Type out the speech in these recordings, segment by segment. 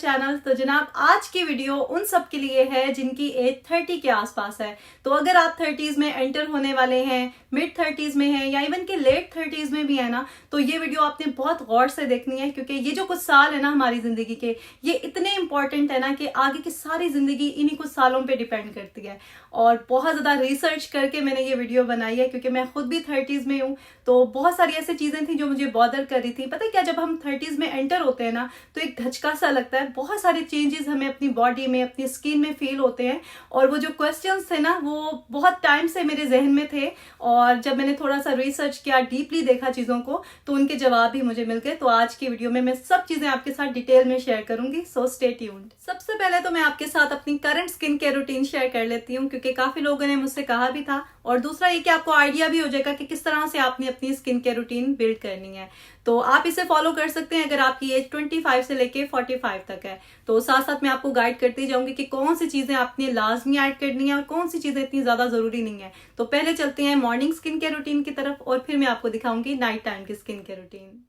Channel. तो जनाब आज की वीडियो उन सब के लिए है जिनकी एज 30 के आसपास है। तो अगर आप 30s में एंटर होने वाले हैं, मिड 30s में हैं या इवन के लेट 30s में भी है ना, तो ये वीडियो आपने बहुत गौर से देखनी है, क्योंकि ये जो कुछ साल है ना हमारी जिंदगी के, ये इतने इंपॉर्टेंट है ना कि आगे की सारी जिंदगी इन्हीं कुछ सालों पे डिपेंड करती है। और बहुत ज्यादा रिसर्च करके मैंने ये वीडियो बनाई है, क्योंकि मैं खुद भी 30s में हूँ। तो बहुत सारी ऐसी चीजें थी जो मुझे बॉदर कर रही थी। पता है क्या, जब हम 30s में एंटर होते हैं ना, तो एक धचका सा लगता है, बहुत सारे चेंजेस हमें अपनी बॉडी में, अपनी स्किन में फील होते हैं। और वो जो क्वेश्चंस थे ना, वो बहुत टाइम से मेरे जहन में थे, और जब मैंने थोड़ा सा रिसर्च किया, डीपली देखा चीजों को, तो उनके जवाब भी मुझे मिल गए। तो आज की वीडियो में मैं सब चीजें आपके साथ डिटेल में शेयर करूंगी, सो स्टे ट्यून्ड। सबसे पहले तो मैं आपके साथ अपनी current skin care routine share कर लेती हूँ, क्योंकि काफी लोगों ने मुझसे कहा भी था, और दूसरा ये कि आपको आइडिया भी हो जाएगा कि किस तरह से आपने अपनी स्किन केयर रूटीन बिल्ड करनी है। तो आप इसे फॉलो कर सकते हैं अगर आपकी एज 25 से लेके 45 तक है। तो साथ साथ मैं आपको गाइड करती जाऊंगी कि कौन सी चीजें आपने लाजमी ऐड करनी है और कौन सी चीजें इतनी ज्यादा जरूरी नहीं है। तो पहले चलते हैं मॉर्निंग स्किन केयर रूटीन की तरफ, और फिर मैं आपको दिखाऊंगी नाइट टाइम की स्किन केयर रूटीन।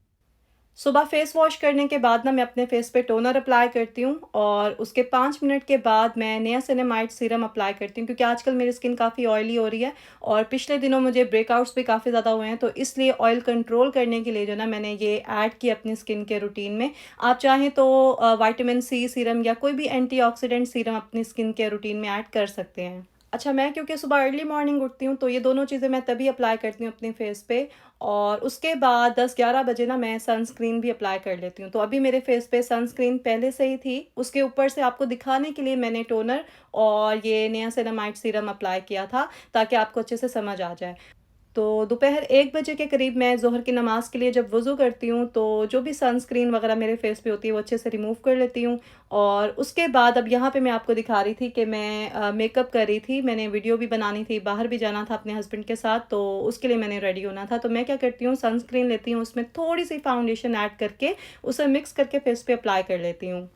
सुबह फेस वॉश करने के बाद ना मैं अपने फेस पे टोनर अप्लाई करती हूँ, और उसके 5 मिनट के बाद मैं नियासिनामाइड सीरम अप्लाई करती हूँ, क्योंकि आजकल मेरी स्किन काफ़ी ऑयली हो रही है और पिछले दिनों मुझे ब्रेकआउट्स भी काफ़ी ज़्यादा हुए हैं। तो इसलिए ऑयल कंट्रोल करने के लिए जो ना मैंने ये ऐड किया अपनी स्किन के रूटीन में। आप चाहें तो विटामिन सी सीरम या कोई भी एंटीऑक्सीडेंट सीरम अपनी स्किन के रूटीन में ऐड कर सकते हैं। अच्छा, मैं क्योंकि सुबह अर्ली मॉर्निंग उठती हूँ, तो ये दोनों चीज़ें मैं तभी अप्लाई करती हूँ अपने फेस पे। और उसके बाद 10-11 बजे ना मैं सनस्क्रीन भी अप्लाई कर लेती हूँ। तो अभी मेरे फेस पे सनस्क्रीन पहले से ही थी, उसके ऊपर से आपको दिखाने के लिए मैंने टोनर और ये नियासिनामाइड सीरम अप्लाई किया था, ताकि आपको अच्छे से समझ आ जाए। तो दोपहर 1 बजे के करीब मैं ज़ोहर की नमाज़ के लिए जब वज़ू करती हूँ, तो जो भी सनस्क्रीन वगैरह मेरे फेस पे होती है वो अच्छे से रिमूव कर लेती हूँ। और उसके बाद अब यहाँ पे मैं आपको दिखा रही थी कि मैं मेकअप कर रही थी। मैंने वीडियो भी बनानी थी, बाहर भी जाना था अपने हस्बैंड के साथ, तो उसके लिए मैंने रेडी होना था। तो मैं क्या करती हूँ, सनस्क्रीन लेती हूँ, उसमें थोड़ी सी फाउंडेशन ऐड करके उसे मिक्स करके फेस पे अप्लाई कर लेती हूँ।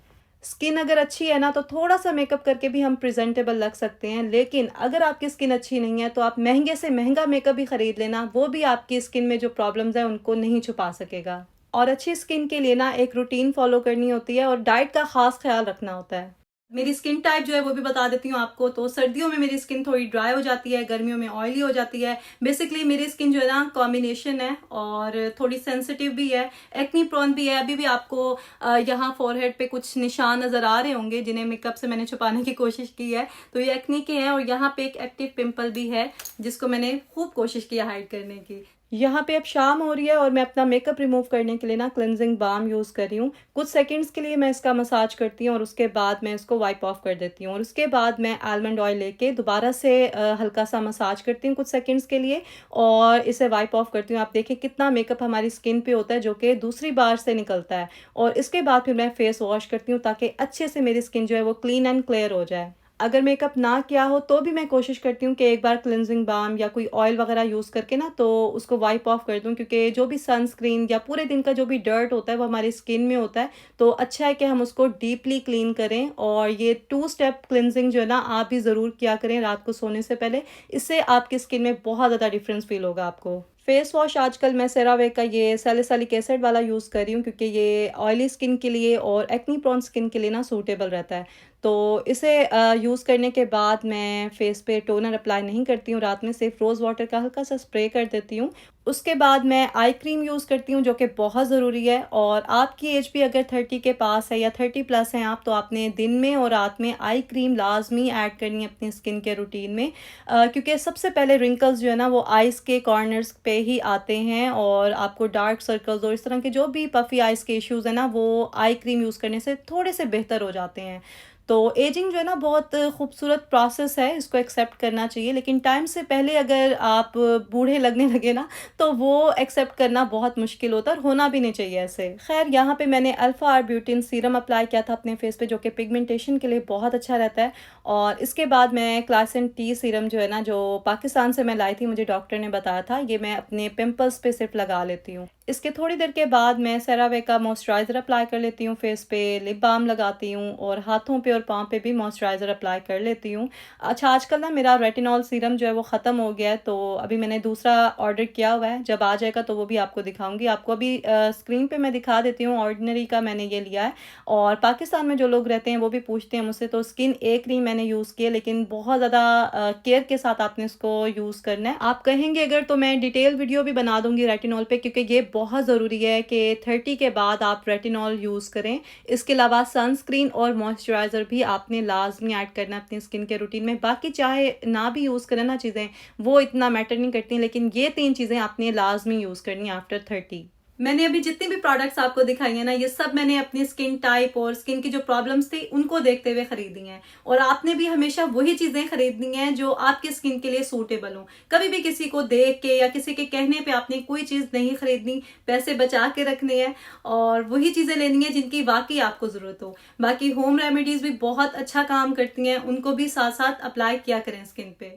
स्किन अगर अच्छी है ना, तो थोड़ा सा मेकअप करके भी हम प्रेजेंटेबल लग सकते हैं। लेकिन अगर आपकी स्किन अच्छी नहीं है, तो आप महंगे से महंगा मेकअप भी खरीद लेना, वो भी आपकी स्किन में जो प्रॉब्लम्स हैं उनको नहीं छुपा सकेगा। और अच्छी स्किन के लिए ना एक रूटीन फॉलो करनी होती है, और डाइट का खास ख्याल रखना होता है। मेरी स्किन टाइप जो है वो भी बता देती हूँ आपको। तो सर्दियों में मेरी स्किन थोड़ी ड्राई हो जाती है, गर्मियों में ऑयली हो जाती है। बेसिकली मेरी स्किन जो है ना कॉम्बिनेशन है, और थोड़ी सेंसिटिव भी है, एक्नी प्रोन भी है। अभी भी आपको यहाँ फोरहेड पे कुछ निशान नजर आ रहे होंगे, जिन्हें मेकअप से मैंने छुपाने की कोशिश की है। तो ये एक्नी के हैं, और यहाँ पे एक एक्टिव पिंपल भी है, जिसको मैंने खूब कोशिश की हाइड करने की। यहाँ पे अब शाम हो रही है, और मैं अपना मेकअप रिमूव करने के लिए ना क्लेंजिंग बाम यूज़ कर रही हूँ। कुछ सेकंड्स के लिए मैं इसका मसाज करती हूँ, और उसके बाद मैं इसको वाइप ऑफ कर देती हूँ। और उसके बाद मैं आलमंड ऑयल लेके दोबारा से हल्का सा मसाज करती हूँ कुछ सेकंड्स के लिए, और इसे वाइप ऑफ करती हूँ। आप देखिए कितना मेकअप हमारी स्किन पे होता है, जो कि दूसरी बार से निकलता है। और इसके बाद फिर मैं फेस वॉश करती हूँ, ताकि अच्छे से मेरी स्किन जो है वो क्लीन एंड क्लियर हो जाए। अगर मेकअप ना किया हो तो भी मैं कोशिश करती हूँ कि एक बार क्लेंजिंग बाम या कोई ऑयल वगैरह यूज़ करके ना, तो उसको वाइप ऑफ कर दूँ, क्योंकि जो भी सनस्क्रीन या पूरे दिन का जो भी डर्ट होता है वो हमारी स्किन में होता है। तो अच्छा है कि हम उसको डीपली क्लीन करें। और ये 2 स्टेप क्लेंजिंग जो है ना, आप भी ज़रूर किया करें रात को सोने से पहले। इससे आपकी स्किन में बहुत ज़्यादा डिफरेंस फील होगा आपको। फेस वॉश आजकल मैं सेरावे का ये सैलिसिलिक एसिड वाला यूज़ कर रही हूँ, क्योंकि ये ऑयली स्किन के लिए और एक्नी प्रोन स्किन के लिए ना सूटेबल रहता है। तो इसे यूज़ करने के बाद मैं फेस पे टोनर अप्लाई नहीं करती हूँ रात में, सिर्फ रोज़ वाटर का हल्का सा स्प्रे कर देती हूँ। उसके बाद मैं आई क्रीम यूज़ करती हूँ, जो कि बहुत ज़रूरी है। और आपकी एज भी अगर 30 के पास है या 30+ हैं आप, तो आपने दिन में और रात में आई क्रीम लाजमी ऐड करनी है अपनी स्किन के रूटीन में। क्योंकि सबसे पहले रिंकल्स जो है ना, वो आइज़ के कॉर्नर्स पे ही आते हैं, और आपको डार्क सर्कल्स और इस तरह के जो भी पफी आइज़ के इश्यूज़ हैं ना, वो आई क्रीम यूज़ करने से थोड़े से बेहतर हो जाते हैं। तो एजिंग जो है ना बहुत खूबसूरत प्रोसेस है, इसको एक्सेप्ट करना चाहिए। लेकिन टाइम से पहले अगर आप बूढ़े लगने लगे ना, तो वो एक्सेप्ट करना बहुत मुश्किल होता है, और होना भी नहीं चाहिए ऐसे। खैर, यहाँ पे मैंने अल्फा आर्ब्यूटिन सीरम अप्लाई किया था अपने फेस पे, जो कि पिगमेंटेशन के लिए बहुत अच्छा रहता है। और इसके बाद मैं क्लासेंट टी सीरम जो है ना, जो पाकिस्तान से मैं लाई थी, मुझे डॉक्टर ने बताया था, ये मैं अपने पिंपल्स पे सिर्फ लगा लेती हूँ। इसके थोड़ी देर के बाद मैं सेरावे का मॉइस्चराइज़र अप्लाई कर लेती हूँ फेस पे, लिप बाम लगाती हूँ, और हाथों पे और पाँव पे भी मॉइस्चराइज़र अप्लाई कर लेती हूँ। अच्छा, आजकल ना मेरा रेटिनॉल सीरम जो है वो ख़त्म हो गया है, तो अभी मैंने दूसरा ऑर्डर किया हुआ है। जब आ जाएगा तो वो भी आपको दिखाऊँगी। आपको अभी स्क्रीन पे मैं दिखा देती हूँ। ऑर्डिनरी का मैंने ये लिया है, और पाकिस्तान में जो लोग रहते हैं वो भी पूछते हैं मुझसे, तो स्किन ए क्रीम मैंने यूज़ की है, लेकिन बहुत ज़्यादा केयर के साथ आपने इसको यूज़ करना है। आप कहेंगे अगर तो मैं डिटेल वीडियो भी बना दूँगी रेटिनॉल पे, क्योंकि ये बहुत ज़रूरी है कि 30 के बाद आप रेटिनॉल यूज़ करें। इसके अलावा सनस्क्रीन और मॉइस्चराइज़र भी आपने लाज़मी ऐड करना है अपनी स्किन के रूटीन में। बाकी चाहे ना भी यूज़ करें ना चीज़ें, वो इतना मैटर नहीं करती, लेकिन ये 3 चीज़ें आपने लाज़मी यूज़ करनी है आफ्टर 30। मैंने अभी जितनी भी प्रोडक्ट्स आपको दिखाई है ना, ये सब मैंने अपनी स्किन टाइप और स्किन की जो प्रॉब्लम्स थी उनको देखते हुए खरीदी हैं। और आपने भी हमेशा वही चीजें खरीदनी हैं जो आपकी स्किन के लिए सूटेबल हो। कभी भी किसी को देख के या किसी के कहने पे आपने कोई चीज नहीं खरीदनी, पैसे बचा के रखने हैं और वही चीजें लेनी है जिनकी वाकई आपको जरूरत हो। बाकी होम रेमेडीज भी बहुत अच्छा काम करती हैं, उनको भी साथ साथ अप्लाई किया करें स्किन पे।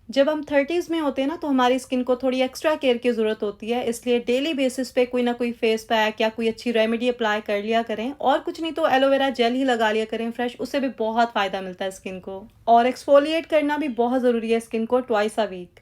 जब हम 30s में होते हैं ना, तो हमारी स्किन को थोड़ी एक्स्ट्रा केयर की ज़रूरत होती है, इसलिए डेली बेसिस पे कोई ना कोई फेस पैक या कोई अच्छी रेमेडी अप्लाई कर लिया करें, और कुछ नहीं तो एलोवेरा जेल ही लगा लिया करें फ्रेश, उससे भी बहुत फ़ायदा मिलता है स्किन को। और एक्सफोलिएट करना भी बहुत ज़रूरी है स्किन को, ट्वाइस अ वीक।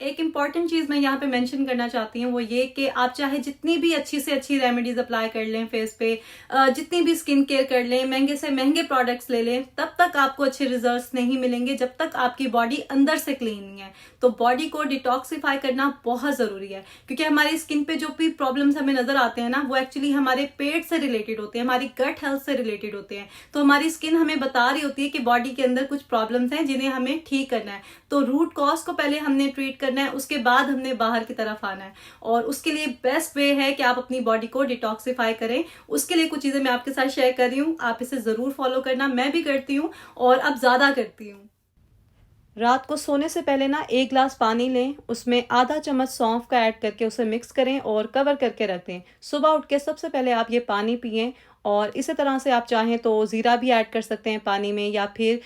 एक इम्पॉर्टेंट चीज मैं यहाँ पे मेंशन करना चाहती हूँ, वो ये कि आप चाहे जितनी भी अच्छी से अच्छी रेमेडीज अप्लाई कर लें फेस पे, जितनी भी स्किन केयर कर लें, महंगे से महंगे प्रोडक्ट्स ले लें, तब तक आपको अच्छे रिजल्ट्स नहीं मिलेंगे जब तक आपकी बॉडी अंदर से क्लीन नहीं है। तो बॉडी को डिटॉक्सिफाई करना बहुत जरूरी है, क्योंकि हमारी स्किन पे जो भी प्रॉब्लम्स हमें नजर आते हैं ना, वो एक्चुअली हमारे पेट से रिलेटेड होते हैं, हमारी गट हेल्थ से रिलेटेड होते हैं। तो हमारी स्किन हमें बता रही होती है कि बॉडी के अंदर कुछ प्रॉब्लम्स हैं जिन्हें हमें ठीक करना है। तो रूट कॉज को पहले हमने ट्रीट करना है, उसके बाद हमने बाहर की तरफ आना है। और उसके लिए बेस्ट वे है कि आप अपनी बॉडी को डिटॉक्सिफाई करें। उसके लिए कुछ चीजें मैं आपके साथ शेयर कर रही हूँ, आप इसे जरूर फॉलो करना। मैं भी करती हूँ और अब ज्यादा करती हूँ। रात को सोने से पहले ना 1 ग्लास पानी लें, उसमें आधा चम्मच सौंफ का ऐड करके उसे मिक्स करें और कवर करके रख दें। सुबह उठ के सबसे पहले आप ये पानी पिएं। और इसी तरह से आप चाहें तो ज़ीरा भी ऐड कर सकते हैं पानी में, या फिर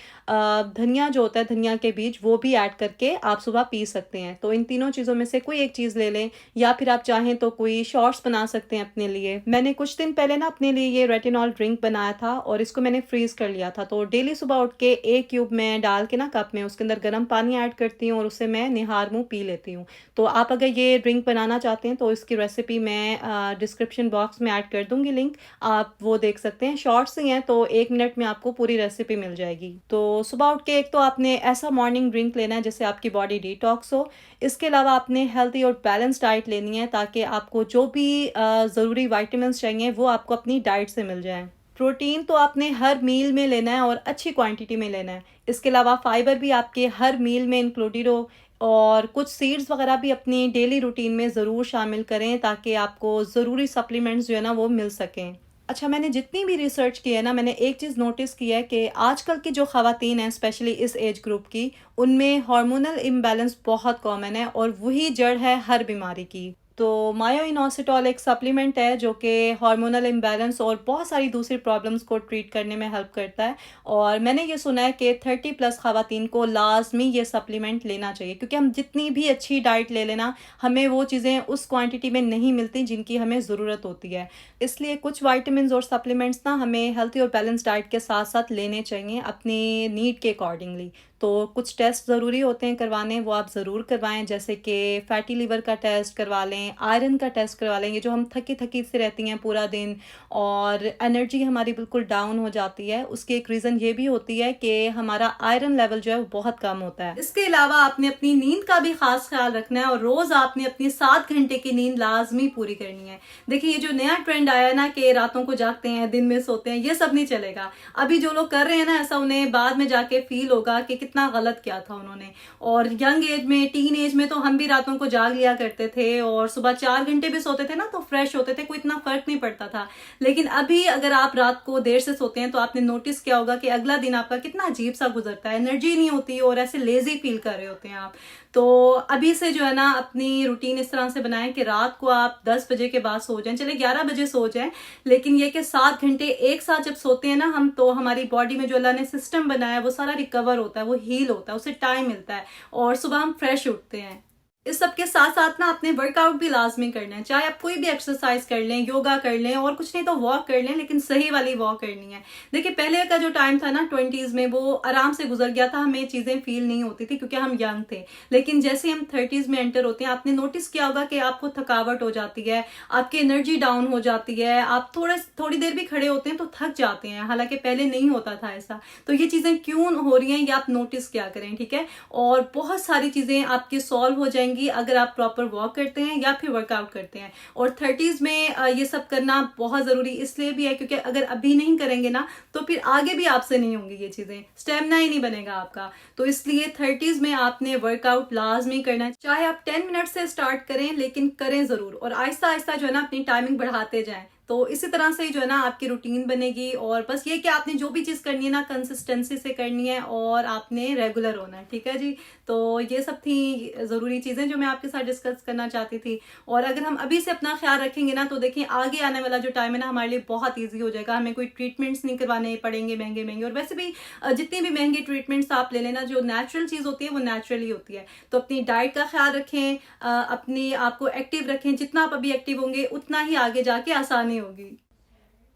धनिया जो होता है, धनिया के बीज, वो भी ऐड करके आप सुबह पी सकते हैं। तो इन तीनों चीज़ों में से कोई एक चीज़ ले लें, या फिर आप चाहें तो कोई शॉर्ट्स बना सकते हैं अपने लिए। मैंने कुछ दिन पहले ना अपने लिए ये रेटिनॉल ड्रिंक बनाया था और इसको मैंने फ्रीज कर लिया था। तो डेली सुबह उठ के 1 क्यूब में डाल के ना कप में, उसके अंदर गर्म पानी ऐड करती हूँ और उसे मैं निहार मुँह पी लेती हूँ। तो आप अगर ये ड्रिंक बनाना चाहते हैं तो इसकी रेसिपी मैं डिस्क्रिप्शन बॉक्स में ऐड कर दूंगी लिंक, आप वो देख सकते हैं। शॉर्ट्स ही हैं तो 1 मिनट में आपको पूरी रेसिपी मिल जाएगी। तो सुबह उठ के एक तो आपने ऐसा मॉर्निंग ड्रिंक लेना है जिससे आपकी बॉडी डिटॉक्स हो। इसके अलावा आपने हेल्थी और बैलेंस डाइट लेनी है, ताकि आपको जो भी ज़रूरी विटामिन चाहिए वो आपको अपनी डाइट से मिल जाए। प्रोटीन तो आपने हर मील में लेना है और अच्छी क्वांटिटी में लेना है। इसके अलावा फाइबर भी आपके हर मील में इंक्लूडेड हो, और कुछ सीड्स वगैरह भी अपनी डेली रूटीन में ज़रूर शामिल करें, ताकि आपको ज़रूरी सप्लीमेंट्स जो है ना वो मिल सकें। अच्छा, मैंने जितनी भी रिसर्च की है ना, मैंने एक चीज़ नोटिस की है कि आजकल की जो ख़वातीन हैं, स्पेशली इस एज ग्रुप की, उनमें हार्मोनल इम्बैलेंस बहुत कॉमन है और वही जड़ है हर बीमारी की। तो मायोइनोसिटॉल एक सप्लीमेंट है जो कि हार्मोनल इम्बैलेंस और बहुत सारी दूसरी प्रॉब्लम्स को ट्रीट करने में हेल्प करता है। और मैंने ये सुना है कि 30+ ख़वातीन को लाजमी ये सप्लीमेंट लेना चाहिए, क्योंकि हम जितनी भी अच्छी डाइट ले लेना, हमें वो चीज़ें उस क्वांटिटी में नहीं मिलती जिनकी हमें ज़रूरत होती है। इसलिए कुछ वाइटामिन और सप्लीमेंट्स ना हमें हेल्थी और बैलेंस डाइट के साथ साथ लेने चाहिए अपनी नीड के अकॉर्डिंगली। तो कुछ टेस्ट ज़रूरी होते हैं करवाने, वो आप ज़रूर करवाएं, जैसे कि फैटी लीवर का टेस्ट करवा लें, आयरन का टेस्ट करवा लें। ये जो हम थकी थकी से रहती हैं पूरा दिन और एनर्जी हमारी बिल्कुल डाउन हो जाती है, उसकी एक रीज़न ये भी होती है कि हमारा आयरन लेवल जो है वो बहुत कम होता है। इसके अलावा आपने अपनी नींद का भी खास ख्याल रखना है और रोज़ आपने अपनी 7 घंटे की नींद लाजमी पूरी करनी है। देखिए, ये जो नया ट्रेंड आया ना कि रातों को जागते हैं, दिन में सोते हैं, ये सब नहीं चलेगा। अभी जो लोग कर रहे हैं ना ऐसा, उन्हें बाद में जाके फील होगा कि कितना गलत किया था उन्होंने। और यंग एज में, टीन एज में तो हम भी रातों को जाग लिया करते थे और सुबह 4 घंटे भी सोते थे ना तो फ्रेश होते थे, कोई इतना फर्क नहीं पड़ता था। लेकिन अभी अगर आप रात को देर से सोते हैं तो आपने नोटिस किया होगा कि अगला दिन आपका कितना अजीब सा गुजरता है, एनर्जी नहीं होती और ऐसे लेजी फील कर रहे होते हैं आप। तो अभी से जो है ना अपनी रूटीन इस तरह से बनाएं कि रात को आप 10 बजे के बाद सो जाएं, चले 11 बजे सो जाएं, लेकिन ये कि 7 घंटे एक साथ जब सोते हैं ना हम, तो हमारी बॉडी में जो अल्लाह ने सिस्टम बनाया है वो सारा रिकवर होता है, वो हील होता है, उसे टाइम मिलता है और सुबह हम फ्रेश उठते हैं। इस सब के साथ साथ ना अपने वर्कआउट भी लाजमी करना है, चाहे आप कोई भी एक्सरसाइज कर लें, योगा कर लें, और कुछ नहीं तो वॉक कर लें, लेकिन सही वाली वॉक करनी है। देखिए पहले का जो टाइम था ना 20s में, वो आराम से गुजर गया था, हमें चीजें फील नहीं होती थी क्योंकि हम यंग थे। लेकिन जैसे हम 30s में एंटर होते हैं, आपने नोटिस किया होगा कि आपको थकावट हो जाती है, आपकी एनर्जी डाउन हो जाती है, आप थोड़ी देर भी खड़े होते हैं तो थक जाते हैं, हालांकि पहले नहीं होता था ऐसा। तो ये चीजें क्यों हो रही हैं ये आप नोटिस क्या करें, ठीक है। और बहुत सारी चीजें आपकी सॉल्व हो जाएंगी अगर आप प्रॉपर वॉक करते हैं या फिर वर्कआउट करते हैं। और 30s में ये सब करना बहुत जरूरी इसलिए भी है क्योंकि अगर अभी नहीं करेंगे ना तो फिर आगे भी आपसे नहीं होंगी ये चीजें, स्टेमिना ही नहीं बनेगा आपका। तो इसलिए 30s में आपने वर्कआउट लाजमी करना है, चाहे आप 10 मिनट से स्टार्ट करें, लेकिन करें जरूर, और आहिस्ता आहिस्ता जो है ना अपनी टाइमिंग बढ़ाते जाएं। तो इसी तरह से जो है ना आपकी रूटीन बनेगी। और बस ये कि आपने जो भी चीज करनी है ना कंसिस्टेंसी से करनी है और आपने रेगुलर होना है, ठीक है जी। तो ये सब थी जरूरी चीजें जो मैं आपके साथ डिस्कस करना चाहती थी। और अगर हम अभी से अपना ख्याल रखेंगे ना तो देखिए आगे आने वाला जो टाइम है ना हमारे लिए बहुत ईजी हो जाएगा, हमें कोई ट्रीटमेंट्स नहीं करवाने पड़ेंगे महंगे महंगे। और वैसे भी जितनी भी महंगी ट्रीटमेंट्स आप ले लेना, जो नेचुरल चीज होती है वो नेचुरली होती है। तो अपनी डाइट का ख्याल रखें, अपनी आपको एक्टिव रखें, जितना आप अभी एक्टिव होंगे उतना ही आगे जाके आसानी होगी।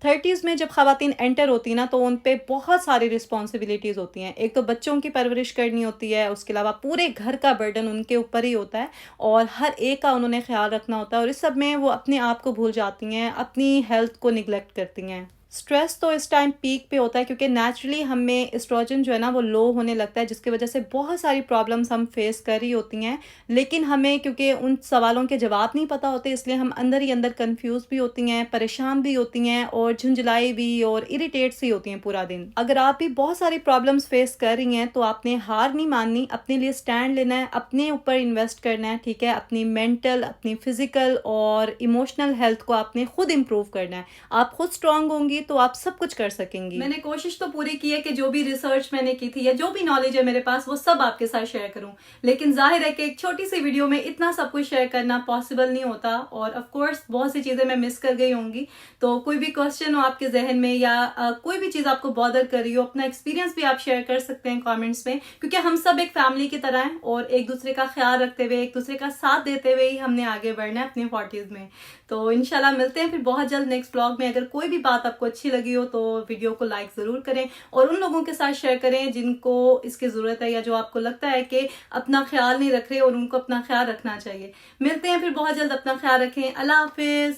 30s में जब खवातीन एंटर होती ना तो उन पे बहुत सारी रिस्पॉन्सिबिलिटीज़ होती हैं। एक तो बच्चों की परवरिश करनी होती है, उसके अलावा पूरे घर का बर्डन उनके ऊपर ही होता है और हर एक का उन्होंने ख्याल रखना होता है। और इस सब में वो अपने आप को भूल जाती हैं, अपनी हेल्थ को निगलेक्ट करती हैं। स्ट्रेस तो इस टाइम पीक पे होता है क्योंकि नेचुरली हमें एस्ट्रोजन जो है ना वो लो होने लगता है, जिसकी वजह से बहुत सारी प्रॉब्लम्स हम फेस कर रही होती हैं। लेकिन हमें क्योंकि उन सवालों के जवाब नहीं पता होते, इसलिए हम अंदर ही अंदर कंफ्यूज भी होती हैं, परेशान भी होती हैं और झुंझलाई भी और इरिटेट सी होती हैं पूरा दिन। अगर आप भी बहुत सारी प्रॉब्लम्स फेस कर रही हैं तो आपने हार नहीं माननी, अपने लिए स्टैंड लेना है, अपने ऊपर इन्वेस्ट करना है, ठीक है। अपनी मेंटल, अपनी फिजिकल और इमोशनल हेल्थ को आपने खुद इंप्रूव करना है। आप खुद स्ट्रांग होंगी तो आप सब कुछ कर सकेंगी। मैंने कोशिश तो पूरी की है कि जो भी रिसर्च मैंने की थी या जो भी नॉलेज है मेरे पास वो सब आपके साथ शेयर करूं, लेकिन जाहिर है कि एक छोटी सी वीडियो में इतना सब कुछ शेयर करना पॉसिबल नहीं होता और ऑफ कोर्स बहुत सी चीजें मैं मिस कर गई होंगी। तो कोई भी क्वेश्चन हो आपके जहन में या कोई भी चीज आपको बॉदर कर रही हो, अपना एक्सपीरियंस भी आप शेयर कर सकते हैं कॉमेंट्स में, क्योंकि हम सब एक फैमिली की तरह हैं और एक दूसरे का ख्याल रखते हुए, एक दूसरे का साथ देते हुए ही हमने आगे बढ़ना है अपने 40s में। तो इंशाल्लाह मिलते हैं फिर बहुत जल्द नेक्स्ट व्लॉग में। अगर कोई भी बात आपको अच्छी लगी हो तो वीडियो को लाइक जरूर करें और उन लोगों के साथ शेयर करें जिनको इसकी जरूरत है या जो आपको लगता है कि अपना ख्याल नहीं रख रहे और उनको अपना ख्याल रखना चाहिए। मिलते हैं फिर बहुत जल्द, अपना ख्याल रखें। अल्लाह हाफिज।